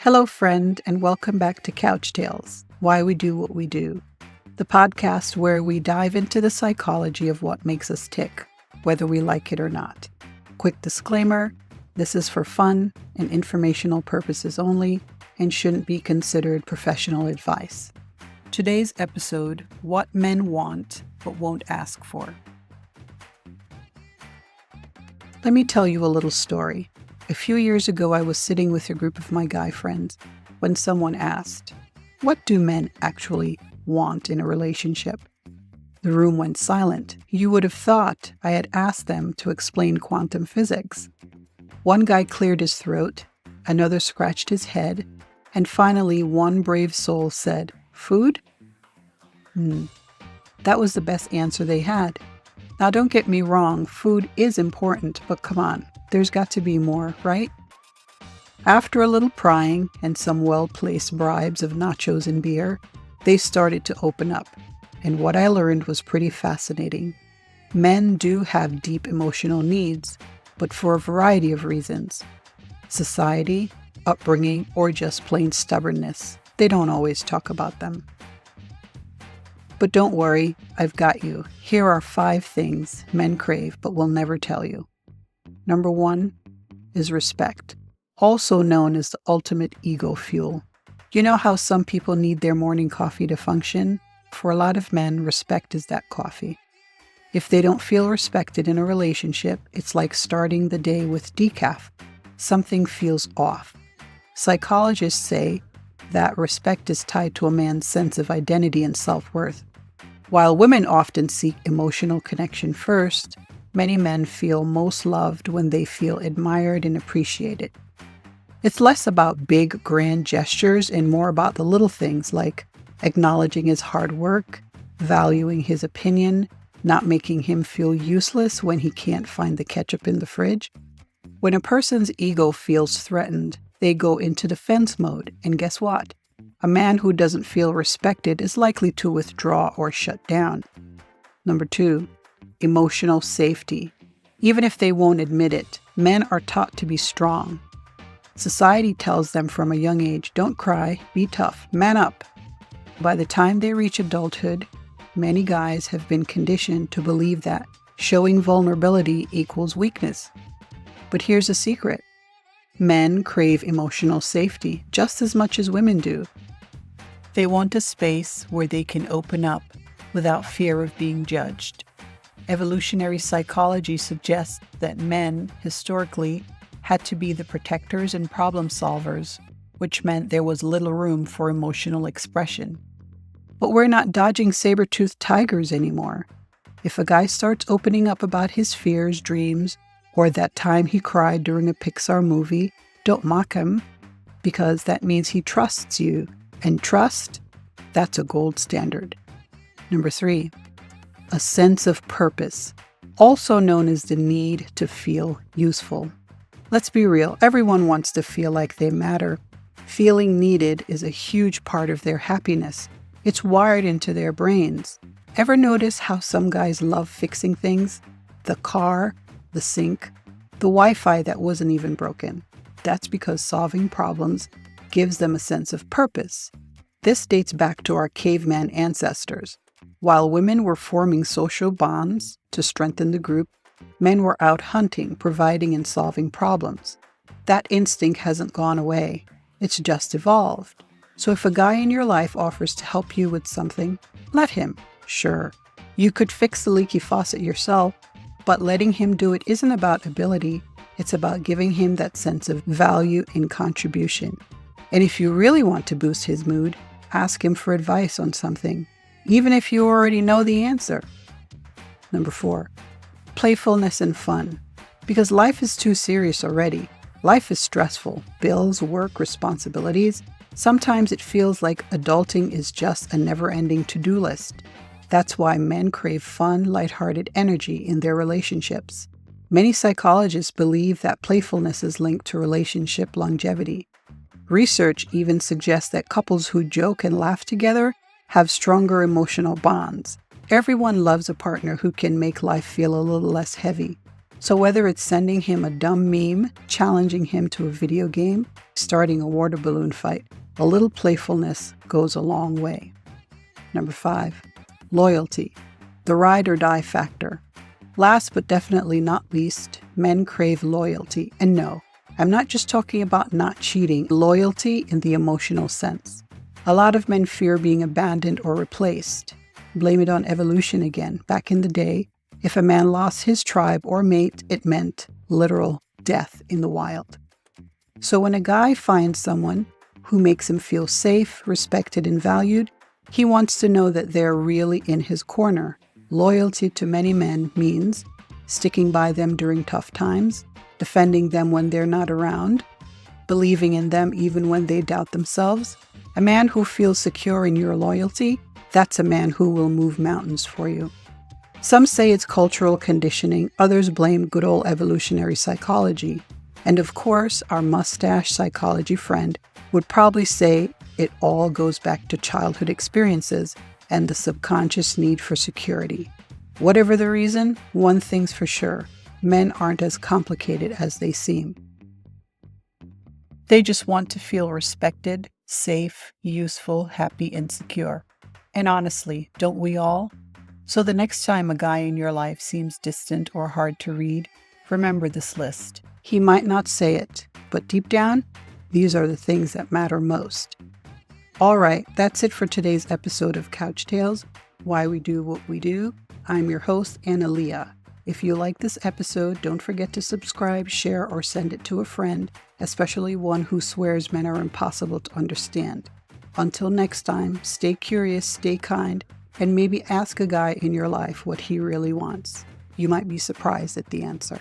Hello, friend, and welcome back to Couch Tales, Why We Do What We Do, the podcast where we dive into the psychology of what makes us tick, whether we like it or not. Quick disclaimer, this is for fun and informational purposes only and shouldn't be considered professional advice. Today's episode, What Men Want But Won't Ask For. Let me tell you a little story. A few years ago, I was sitting with a group of my guy friends when someone asked, "What do men actually want in a relationship?" The room went silent. You would have thought I had asked them to explain quantum physics. One guy cleared his throat, another scratched his head, and finally one brave soul said, "Food?" That was the best answer they had. Now don't get me wrong, food is important, but come on. There's got to be more, right? After a little prying and some well-placed bribes of nachos and beer, they started to open up. And what I learned was pretty fascinating. Men do have deep emotional needs, but for a variety of reasons. Society, upbringing, or just plain stubbornness. They don't always talk about them. But don't worry, I've got you. Here are 5 things men crave but will never tell you. Number 1 is respect, also known as the ultimate ego fuel. You know how some people need their morning coffee to function? For a lot of men, respect is that coffee. If they don't feel respected in a relationship, it's like starting the day with decaf. Something feels off. Psychologists say that respect is tied to a man's sense of identity and self-worth. While women often seek emotional connection first, many men feel most loved when they feel admired and appreciated. It's less about big, grand gestures and more about the little things like acknowledging his hard work, valuing his opinion, not making him feel useless when he can't find the ketchup in the fridge. When a person's ego feels threatened, they go into defense mode, and guess what? A man who doesn't feel respected is likely to withdraw or shut down. Number 2. Emotional safety. Even if they won't admit it, men are taught to be strong. Society tells them from a young age, don't cry, be tough, man up. By the time they reach adulthood, many guys have been conditioned to believe that showing vulnerability equals weakness. But here's a secret. Men crave emotional safety just as much as women do. They want a space where they can open up without fear of being judged. Evolutionary psychology suggests that men, historically, had to be the protectors and problem solvers, which meant there was little room for emotional expression. But we're not dodging saber-toothed tigers anymore. If a guy starts opening up about his fears, dreams, or that time he cried during a Pixar movie, don't mock him, because that means he trusts you. And trust, that's a gold standard. Number 3. A sense of purpose, also known as the need to feel useful. Let's be real, everyone wants to feel like they matter. Feeling needed is a huge part of their happiness. It's wired into their brains. Ever notice how some guys love fixing things? The car, the sink, the Wi-Fi that wasn't even broken. That's because solving problems gives them a sense of purpose. This dates back to our caveman ancestors. While women were forming social bonds to strengthen the group, men were out hunting, providing, and solving problems. That instinct hasn't gone away. It's just evolved. So if a guy in your life offers to help you with something, let him. Sure, you could fix the leaky faucet yourself, but letting him do it isn't about ability. It's about giving him that sense of value and contribution. And if you really want to boost his mood, ask him for advice on something, even if you already know the answer. Number 4, playfulness and fun. Because life is too serious already. Life is stressful. Bills, work, responsibilities. Sometimes it feels like adulting is just a never-ending to-do list. That's why men crave fun, lighthearted energy in their relationships. Many psychologists believe that playfulness is linked to relationship longevity. Research even suggests that couples who joke and laugh together have stronger emotional bonds. Everyone loves a partner who can make life feel a little less heavy. So whether it's sending him a dumb meme, challenging him to a video game, starting a water balloon fight, a little playfulness goes a long way. Number 5, loyalty, the ride or die factor. Last but definitely not least, men crave loyalty. And no, I'm not just talking about not cheating, loyalty in the emotional sense. A lot of men fear being abandoned or replaced. Blame it on evolution again. Back in the day, if a man lost his tribe or mate, it meant literal death in the wild. So when a guy finds someone who makes him feel safe, respected, and valued, he wants to know that they're really in his corner. Loyalty to many men means sticking by them during tough times, defending them when they're not around, believing in them even when they doubt themselves. A man who feels secure in your loyalty, that's a man who will move mountains for you. Some say it's cultural conditioning, others blame good old evolutionary psychology. And of course, our mustache psychology friend would probably say it all goes back to childhood experiences and the subconscious need for security. Whatever the reason, one thing's for sure, men aren't as complicated as they seem. They just want to feel respected, safe, useful, happy, and secure. And honestly, don't we all? So the next time a guy in your life seems distant or hard to read, remember this list. He might not say it, but deep down, these are the things that matter most. All right, that's it for today's episode of Couch Tales, Why We Do What We Do. I'm your host, Anna Leah. If you like this episode, don't forget to subscribe, share, or send it to a friend, especially one who swears men are impossible to understand. Until next time, stay curious, stay kind, and maybe ask a guy in your life what he really wants. You might be surprised at the answer.